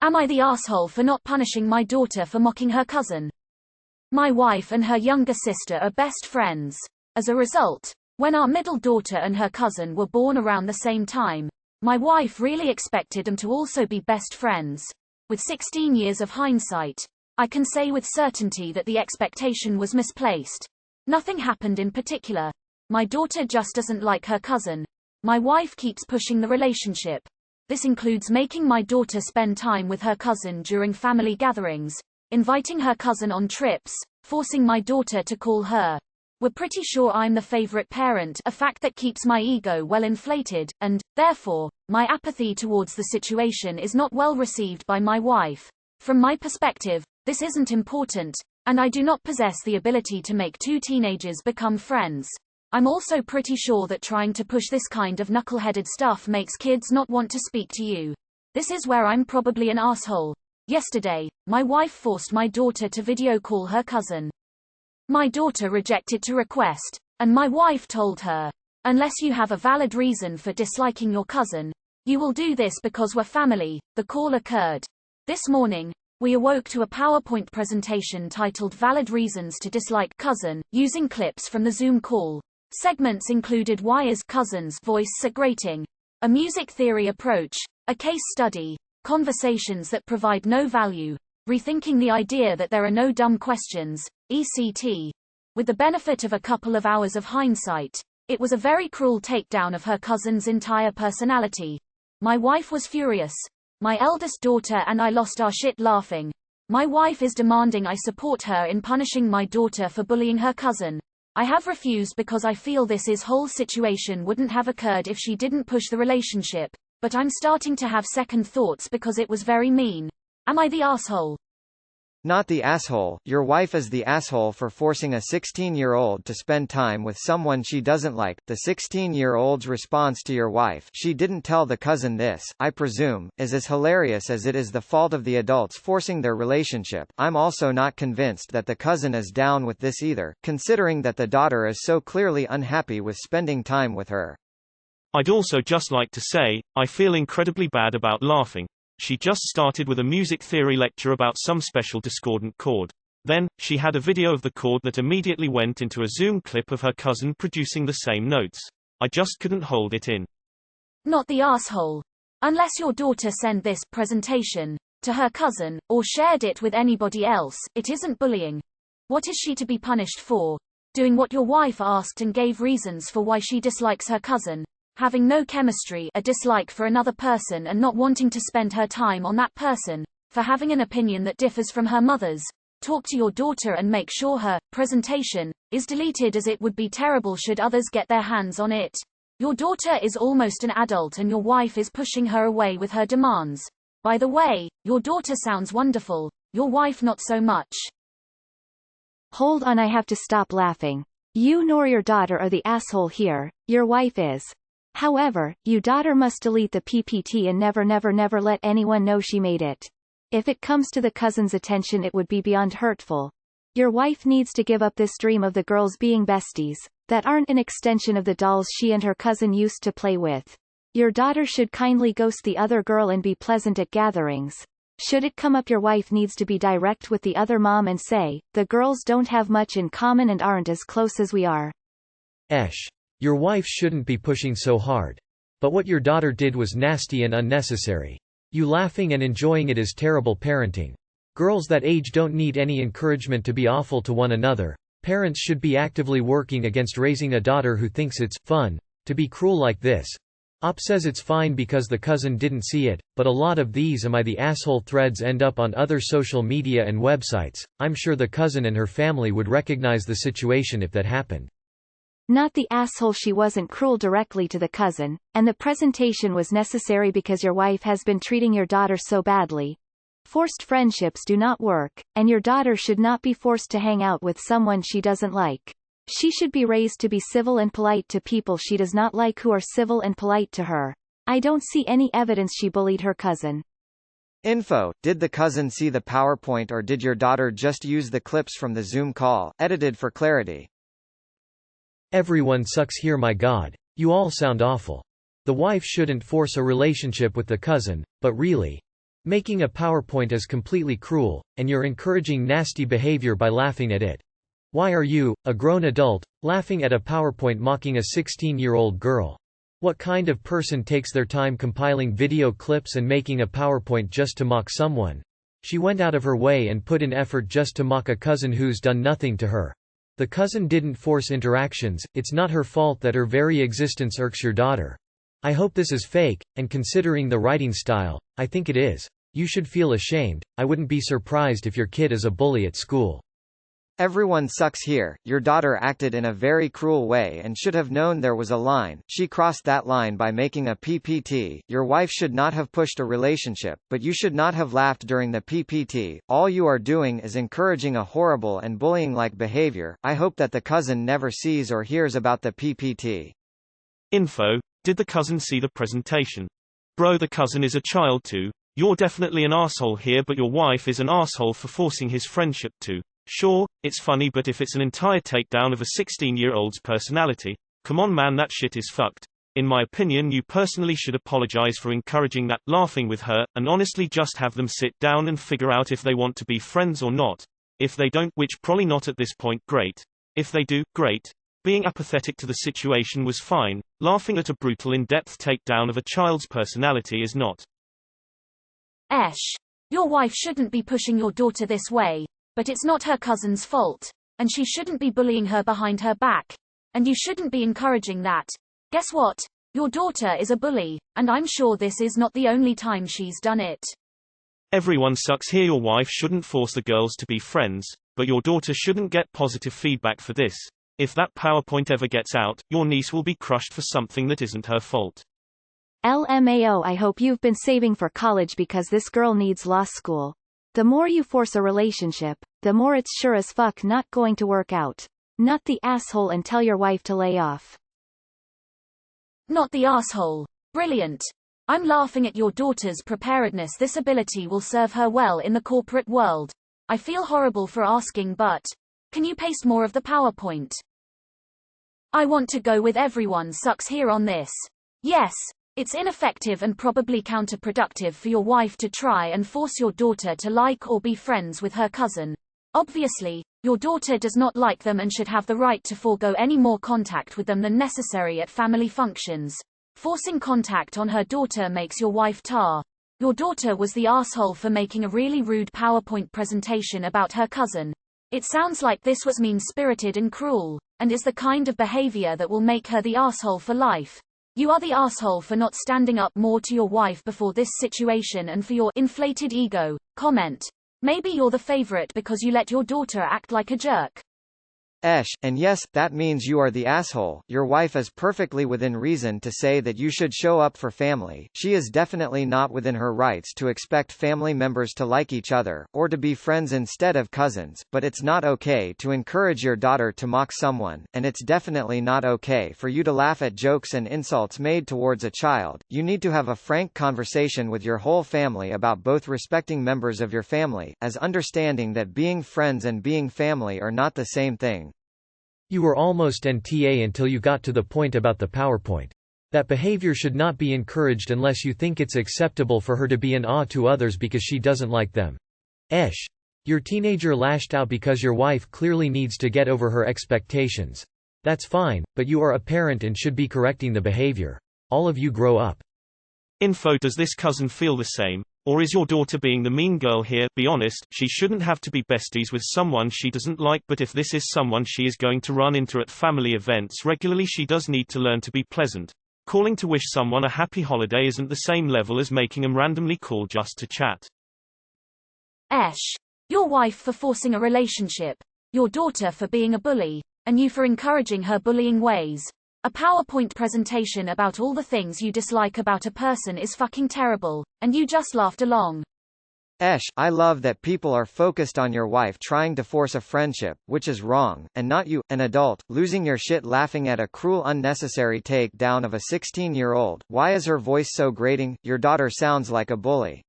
Am I the asshole for not punishing my daughter for mocking her cousin? My wife and her younger sister are best friends. As a result, when our middle daughter and her cousin were born around the same time, my wife really expected them to also be best friends. With 16 years of hindsight, I can say with certainty that the expectation was misplaced. Nothing happened in particular. My daughter just doesn't like her cousin. My wife keeps pushing the relationship. This includes making my daughter spend time with her cousin during family gatherings, inviting her cousin on trips, forcing my daughter to call her. We're pretty sure I'm the favorite parent, a fact that keeps my ego well inflated, and, therefore, my apathy towards the situation is not well received by my wife. From my perspective, this isn't important, and I do not possess the ability to make two teenagers become friends. I'm also pretty sure that trying to push this kind of knuckleheaded stuff makes kids not want to speak to you. This is where I'm probably an asshole. Yesterday, my wife forced my daughter to video call her cousin. My daughter rejected to request, and my wife told her, unless you have a valid reason for disliking your cousin, you will do this because we're family. The call occurred. This morning, we awoke to a PowerPoint presentation titled Valid Reasons to Dislike Cousin, using clips from the Zoom call. Segments included why is cousin's voice so grating, a music theory approach, a case study, conversations that provide no value, rethinking the idea that there are no dumb questions, etc. With the benefit of a couple of hours of hindsight, it was a very cruel takedown of her cousin's entire personality. My wife was furious. My eldest daughter and I lost our shit laughing. My wife is demanding I support her in punishing my daughter for bullying her cousin. I have refused because I feel this whole situation wouldn't have occurred if she didn't push the relationship, but I'm starting to have second thoughts because it was very mean. Am I the asshole? Not the asshole. Your wife is the asshole for forcing a 16-year-old to spend time with someone she doesn't like. The 16-year-old's response to your wife, "She didn't tell the cousin this, I presume," is as hilarious as it is the fault of the adults forcing their relationship. I'm also not convinced that the cousin is down with this either, considering that the daughter is so clearly unhappy with spending time with her. I'd also just like to say, I feel incredibly bad about laughing. She just started with a music theory lecture about some special discordant chord. Then, she had a video of the chord that immediately went into a Zoom clip of her cousin producing the same notes. I just couldn't hold it in. Not the asshole. Unless your daughter sent this presentation to her cousin, or shared it with anybody else, it isn't bullying. What is she to be punished for? Doing what your wife asked and gave reasons for why she dislikes her cousin. Having no chemistry, a dislike for another person and not wanting to spend her time on that person, for having an opinion that differs from her mother's. Talk to your daughter and make sure her presentation is deleted, as it would be terrible should others get their hands on it. Your daughter is almost an adult and your wife is pushing her away with her demands. By the way, your daughter sounds wonderful, your wife not so much. Hold on, I have to stop laughing. You nor your daughter are the asshole here, your wife is. However, you daughter must delete the PPT and never let anyone know she made it. If it comes to the cousin's attention, it would be beyond hurtful. Your wife needs to give up this dream of the girls being besties, that aren't an extension of the dolls she and her cousin used to play with. Your daughter should kindly ghost the other girl and be pleasant at gatherings. Should it come up, your wife needs to be direct with the other mom and say, the girls don't have much in common and aren't as close as we are. Your wife shouldn't be pushing so hard. But what your daughter did was nasty and unnecessary. You laughing and enjoying it is terrible parenting. Girls that age don't need any encouragement to be awful to one another. Parents should be actively working against raising a daughter who thinks it's fun to be cruel like this. Op says it's fine because the cousin didn't see it, but a lot of these "am I the asshole" threads end up on other social media and websites. I'm sure the cousin and her family would recognize the situation if that happened. Not the asshole, she wasn't cruel directly to the cousin, and the presentation was necessary because your wife has been treating your daughter so badly. Forced friendships do not work, and your daughter should not be forced to hang out with someone she doesn't like. She should be raised to be civil and polite to people she does not like who are civil and polite to her. I don't see any evidence she bullied her cousin. Info: did the cousin see the PowerPoint or did your daughter just use the clips from the Zoom call, edited for clarity? Everyone sucks here, my God. You all sound awful. The wife shouldn't force a relationship with the cousin, but really, Making a PowerPoint is completely cruel, and you're encouraging nasty behavior by laughing at it. Why are you, a grown adult, laughing at a PowerPoint mocking a 16-year-old girl? What kind of person takes their time compiling video clips and making a PowerPoint just to mock someone? She went out of her way and put in effort just to mock a cousin who's done nothing to her. The cousin didn't force interactions, it's not her fault that her very existence irks your daughter. I hope this is fake, and considering the writing style, I think it is. You should feel ashamed. I wouldn't be surprised if your kid is a bully at school. Everyone sucks here. Your daughter acted in a very cruel way and should have known there was a line. She crossed that line by making a PPT. Your wife should not have pushed a relationship, but you should not have laughed during the PPT. All you are doing is encouraging a horrible and bullying-like behavior. I hope that the cousin never sees or hears about the PPT. Info: did the cousin see the presentation? Bro, the cousin is a child too. You're definitely an asshole here, but your wife is an asshole for forcing his friendship too. Sure, it's funny, but if it's an entire takedown of a 16-year-old's personality, come on man, that shit is fucked. In my opinion, you personally should apologize for encouraging that, laughing with her, and honestly just have them sit down and figure out if they want to be friends or not. If they don't, which probably not at this point, great. If they do, great. Being apathetic to the situation was fine. Laughing at a brutal in-depth takedown of a child's personality is not. Your wife shouldn't be pushing your daughter this way, but it's not her cousin's fault, and she shouldn't be bullying her behind her back, and you shouldn't be encouraging that. Guess what? Your daughter is a bully, and I'm sure this is not the only time she's done it. Everyone sucks here. Your wife shouldn't force the girls to be friends, but your daughter shouldn't get positive feedback for this. If that PowerPoint ever gets out, your niece will be crushed for something that isn't her fault. LMAO, I hope you've been saving for college because this girl needs law school. The more you force a relationship, the more it's sure as fuck not going to work out. Not the asshole and tell your wife to lay off. Not the asshole. Brilliant. I'm laughing at your daughter's preparedness. This ability will serve her well in the corporate world. I feel horrible for asking, but can you paste more of the PowerPoint? I want to go with everyone sucks here on this. Yes, it's ineffective and probably counterproductive for your wife to try and force your daughter to like or be friends with her cousin. Obviously, your daughter does not like them and should have the right to forego any more contact with them than necessary at family functions. Forcing contact on her daughter makes your wife tar. Your daughter was the asshole for making a really rude PowerPoint presentation about her cousin. It sounds like this was mean-spirited and cruel, and is the kind of behavior that will make her the asshole for life. You are the asshole for not standing up more to your wife before this situation and for your inflated ego. Comment. Maybe you're the favorite because you let your daughter act like a jerk. And yes, that means you are the asshole. Your wife is perfectly within reason to say that you should show up for family. She is definitely not within her rights to expect family members to like each other, or to be friends instead of cousins, but it's not okay to encourage your daughter to mock someone, and it's definitely not okay for you to laugh at jokes and insults made towards a child. You need to have a frank conversation with your whole family about both respecting members of your family, as understanding that being friends and being family are not the same thing. You were almost NTA until you got to the point about the PowerPoint. That behavior should not be encouraged unless you think it's acceptable for her to be an awe to others because she doesn't like them. Your teenager lashed out because your wife clearly needs to get over her expectations. That's fine, but you are a parent and should be correcting the behavior. All of you grow up. Info: does this cousin feel the same? Or is your daughter being the mean girl here? Be honest, she shouldn't have to be besties with someone she doesn't like, but if this is someone she is going to run into at family events regularly, she does need to learn to be pleasant. Calling to wish someone a happy holiday isn't the same level as making them randomly call just to chat. Your wife for forcing a relationship, your daughter for being a bully, and you for encouraging her bullying ways. A PowerPoint presentation about all the things you dislike about a person is fucking terrible, and you just laughed along. I love that people are focused on your wife trying to force a friendship, which is wrong, and not you, an adult, losing your shit laughing at a cruel unnecessary take down of a 16-year-old. Why is her voice so grating? Your daughter sounds like a bully.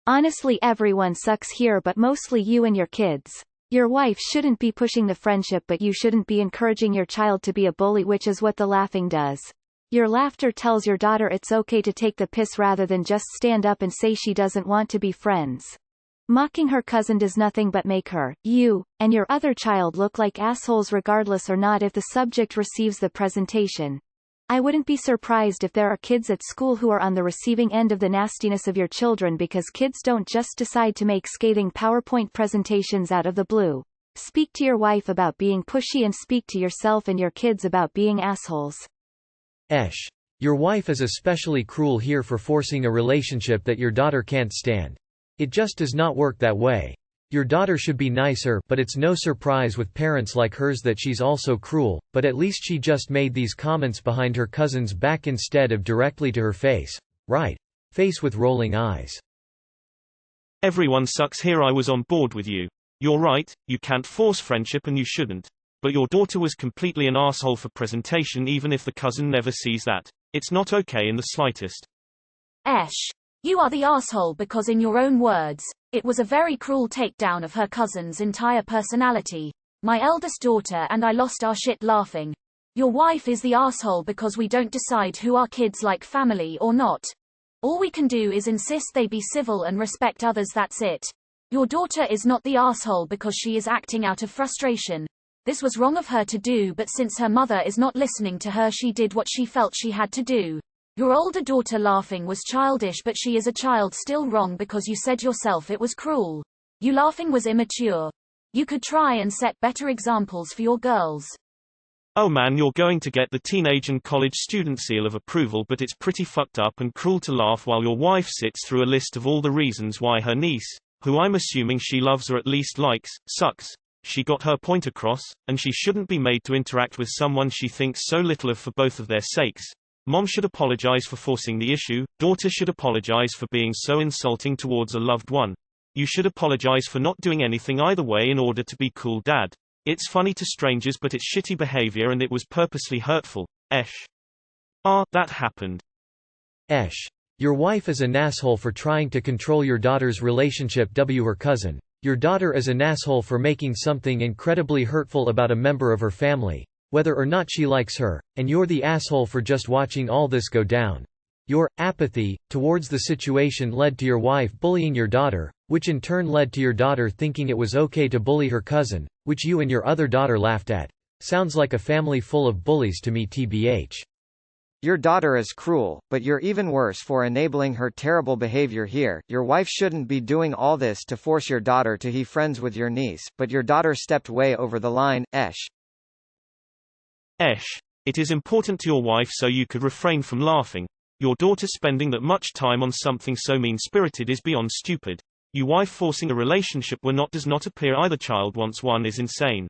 Honestly, everyone sucks here, but mostly you and your kids. Your wife shouldn't be pushing the friendship, but you shouldn't be encouraging your child to be a bully, which is what the laughing does. Your laughter tells your daughter it's okay to take the piss rather than just stand up and say she doesn't want to be friends. Mocking her cousin does nothing but make her, you, and your other child look like assholes regardless or not if the subject receives the presentation. I wouldn't be surprised if there are kids at school who are on the receiving end of the nastiness of your children because kids don't just decide to make scathing PowerPoint presentations out of the blue. Speak to your wife about being pushy and speak to yourself and your kids about being assholes. Your wife is especially cruel here for forcing a relationship that your daughter can't stand. It just does not work that way. Your daughter should be nicer, but it's no surprise with parents like hers that she's also cruel, but at least she just made these comments behind her cousin's back instead of directly to her face. Right. Face with rolling eyes. Everyone sucks here. I was on board with you. You're right, you can't force friendship and you shouldn't. But your daughter was completely an asshole for presentation even if the cousin never sees that. It's not okay in the slightest. You are the asshole because in your own words, it was a very cruel takedown of her cousin's entire personality. My eldest daughter and I lost our shit laughing. Your wife is the asshole because we don't decide who our kids like, family or not. All we can do is insist they be civil and respect others, that's it. Your daughter is not the asshole because she is acting out of frustration. This was wrong of her to do, but since her mother is not listening to her, she did what she felt she had to do. Your older daughter laughing was childish, but she is a child, still wrong because you said yourself it was cruel. You laughing was immature. You could try and set better examples for your girls. Oh man, you're going to get the teenage and college student seal of approval, but it's pretty fucked up and cruel to laugh while your wife sits through a list of all the reasons why her niece, who I'm assuming she loves or at least likes, sucks. She got her point across, and she shouldn't be made to interact with someone she thinks so little of for both of their sakes. Mom should apologize for forcing the issue, daughter should apologize for being so insulting towards a loved one. You should apologize for not doing anything either way in order to be cool dad. It's funny to strangers but it's shitty behavior and it was purposely hurtful. That happened. Your wife is an asshole for trying to control your daughter's relationship with her cousin. Your daughter is an asshole for making something incredibly hurtful about a member of her family, whether or not she likes her, and you're the asshole for just watching all this go down. Your apathy towards the situation led to your wife bullying your daughter, which in turn led to your daughter thinking it was okay to bully her cousin, which you and your other daughter laughed at. Sounds like a family full of bullies to me, tbh. Your daughter is cruel, but you're even worse for enabling her terrible behavior here. Your wife shouldn't be doing all this to force your daughter to be friends with your niece, but your daughter stepped way over the line. It is important to your wife so you could refrain from laughing. Your daughter spending that much time on something so mean-spirited is beyond stupid. Your wife forcing a relationship where not does not appear either child wants one is insane.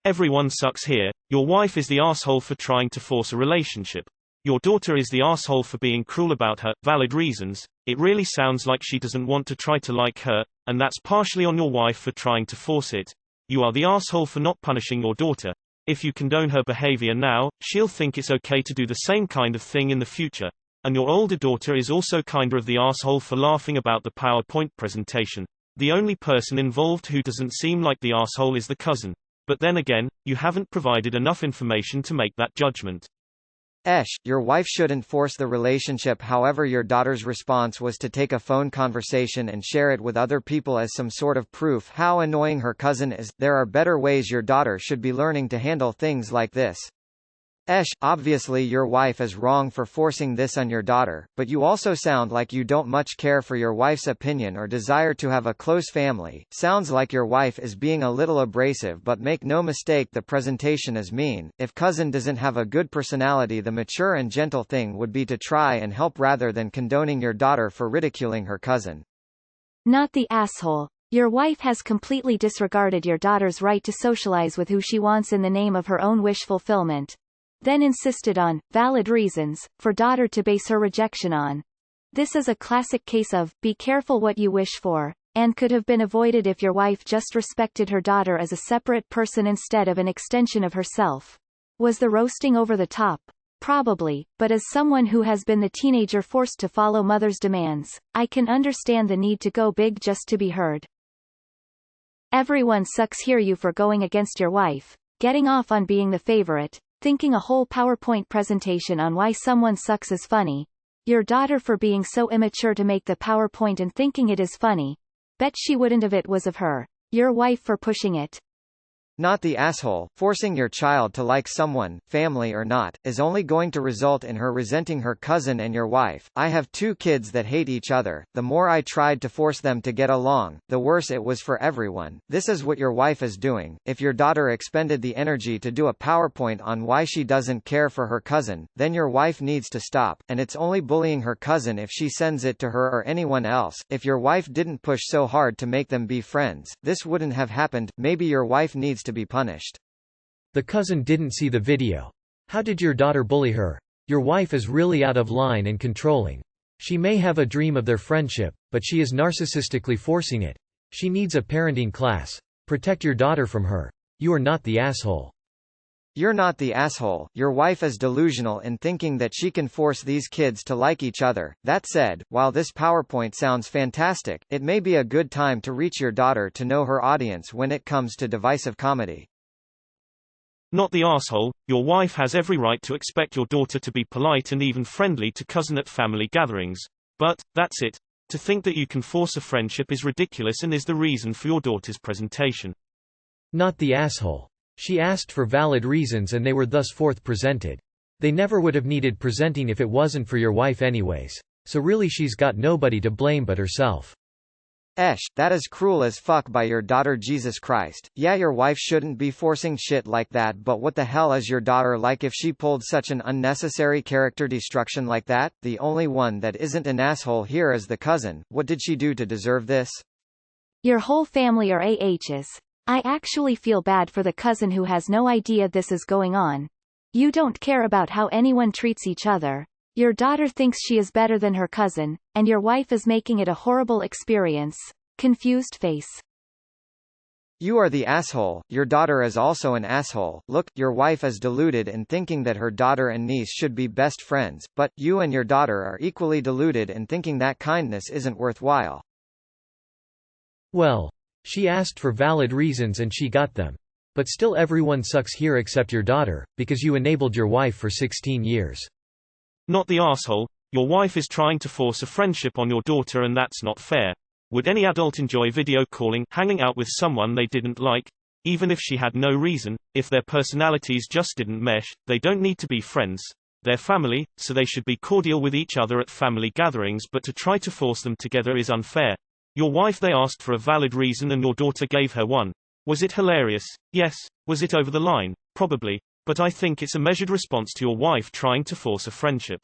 Everyone sucks here. Your wife is the asshole for trying to force a relationship. Your daughter is the asshole for being cruel about her valid reasons. It really sounds like she doesn't want to try to like her, and that's partially on your wife for trying to force it. You are the asshole for not punishing your daughter. If you condone her behavior now, she'll think it's okay to do the same kind of thing in the future. And your older daughter is also kinda of the asshole for laughing about the PowerPoint presentation. The only person involved who doesn't seem like the asshole is the cousin. But then again, you haven't provided enough information to make that judgment. Your wife shouldn't force the relationship. However, your daughter's response was to take a phone conversation and share it with other people as some sort of proof how annoying her cousin is. There are better ways. Your daughter should be learning to handle things like this. Obviously your wife is wrong for forcing this on your daughter, but you also sound like you don't much care for your wife's opinion or desire to have a close family. Sounds like your wife is being a little abrasive, but make no mistake, the presentation is mean. If cousin doesn't have a good personality, the mature and gentle thing would be to try and help rather than condoning your daughter for ridiculing her cousin. Not the asshole. Your wife has completely disregarded your daughter's right to socialize with who she wants in the name of her own wish fulfillment. Then insisted on valid reasons for daughter to base her rejection on. This is a classic case of be careful what you wish for, and could have been avoided if your wife just respected her daughter as a separate person instead of an extension of herself. Was the roasting over the top? Probably, but as someone who has been the teenager forced to follow mother's demands, I can understand the need to go big just to be heard. Everyone sucks here. You for going against your wife, getting off on being the favorite, thinking a whole PowerPoint presentation on why someone sucks is funny. Your daughter for being so immature to make the PowerPoint and thinking it is funny. Bet she wouldn't if it was of her. Your wife for pushing it. Not the asshole. Forcing your child to like someone, family or not, is only going to result in her resenting her cousin and your wife. I have 2 kids that hate each other. The more I tried to force them to get along, the worse it was for everyone. This is what your wife is doing. If your daughter expended the energy to do a PowerPoint on why she doesn't care for her cousin, then your wife needs to stop, and it's only bullying her cousin if she sends it to her or anyone else. If your wife didn't push so hard to make them be friends, this wouldn't have happened. Maybe your wife needs to be punished. The cousin didn't see the video. How did your daughter bully her? Your wife is really out of line and controlling. She may have a dream of their friendship, but she is narcissistically forcing it. She needs a parenting class. Protect your daughter from her. You are not the asshole. You're not the asshole. Your wife is delusional in thinking that she can force these kids to like each other. That said, while this PowerPoint sounds fantastic, it may be a good time to reach your daughter to know her audience when it comes to divisive comedy. Not the asshole. Your wife has every right to expect your daughter to be polite and even friendly to cousin at family gatherings. But, that's it. To think that you can force a friendship is ridiculous and is the reason for your daughter's presentation. Not the asshole. She asked for valid reasons and they were thus forth presented. They never would have needed presenting if it wasn't for your wife anyways. So really she's got nobody to blame but herself. That is cruel as fuck by your daughter. Jesus Christ. Yeah, your wife shouldn't be forcing shit like that, but what the hell is your daughter like if she pulled such an unnecessary character destruction like that? The only one that isn't an asshole here is the cousin. What did she do to deserve this? Your whole family are AHs. I actually feel bad for the cousin who has no idea this is going on. You don't care about how anyone treats each other. Your daughter thinks she is better than her cousin, and your wife is making it a horrible experience. Confused face. You are the asshole. Your daughter is also an asshole. Look, your wife is deluded in thinking that her daughter and niece should be best friends, but you and your daughter are equally deluded in thinking that kindness isn't worthwhile. Well, she asked for valid reasons and she got them. But still everyone sucks here except your daughter, because you enabled your wife for 16 years. Not the asshole. Your wife is trying to force a friendship on your daughter and that's not fair. Would any adult enjoy video calling, hanging out with someone they didn't like? Even if she had no reason, if their personalities just didn't mesh, they don't need to be friends. They're family, so they should be cordial with each other at family gatherings, but to try to force them together is unfair. Your wife, they asked for a valid reason and your daughter gave her one. Was it hilarious? Yes. Was it over the line? Probably. But I think it's a measured response to your wife trying to force a friendship.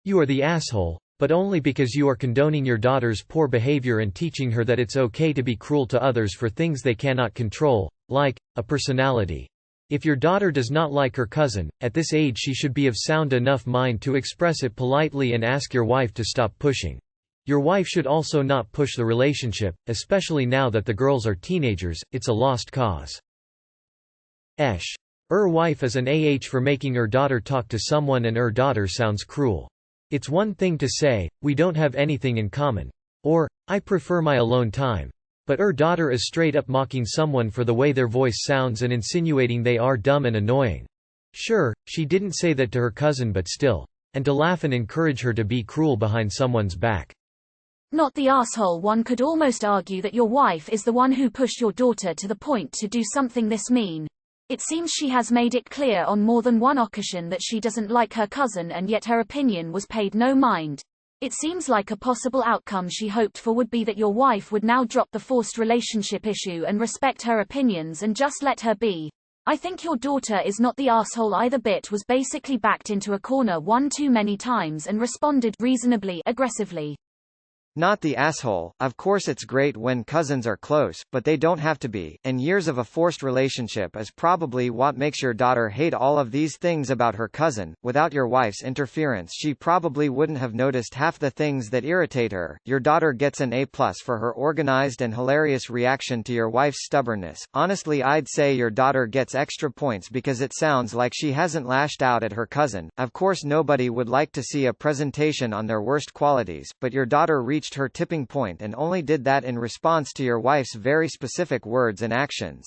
You are the asshole, but only because you are condoning your daughter's poor behavior and teaching her that it's okay to be cruel to others for things they cannot control, like a personality. If your daughter does not like her cousin, at this age she should be of sound enough mind to express it politely and ask your wife to stop pushing. Your wife should also not push the relationship, especially now that the girls are teenagers. It's a lost cause. Wife is an for making her daughter talk to someone and her daughter sounds cruel. It's one thing to say, we don't have anything in common. Or, I prefer my alone time. But her daughter is straight up mocking someone for the way their voice sounds and insinuating they are dumb and annoying. Sure, she didn't say that to her cousin but still. And to laugh and encourage her to be cruel behind someone's back. Not the asshole. One could almost argue that your wife is the one who pushed your daughter to the point to do something this mean. It seems she has made it clear on more than one occasion that she doesn't like her cousin and yet her opinion was paid no mind. It seems like a possible outcome she hoped for would be that your wife would now drop the forced relationship issue and respect her opinions and just let her be. I think your daughter is not the asshole either. Bit was basically backed into a corner one too many times and responded reasonably aggressively. Not the asshole. Of course it's great when cousins are close, but they don't have to be, and years of a forced relationship is probably what makes your daughter hate all of these things about her cousin. Without your wife's interference she probably wouldn't have noticed half the things that irritate her. Your daughter gets an A+ for her organized and hilarious reaction to your wife's stubbornness. Honestly, I'd say your daughter gets extra points because it sounds like she hasn't lashed out at her cousin. Of course nobody would like to see a presentation on their worst qualities, but your daughter reached her tipping point and only did that in response to your wife's very specific words and actions.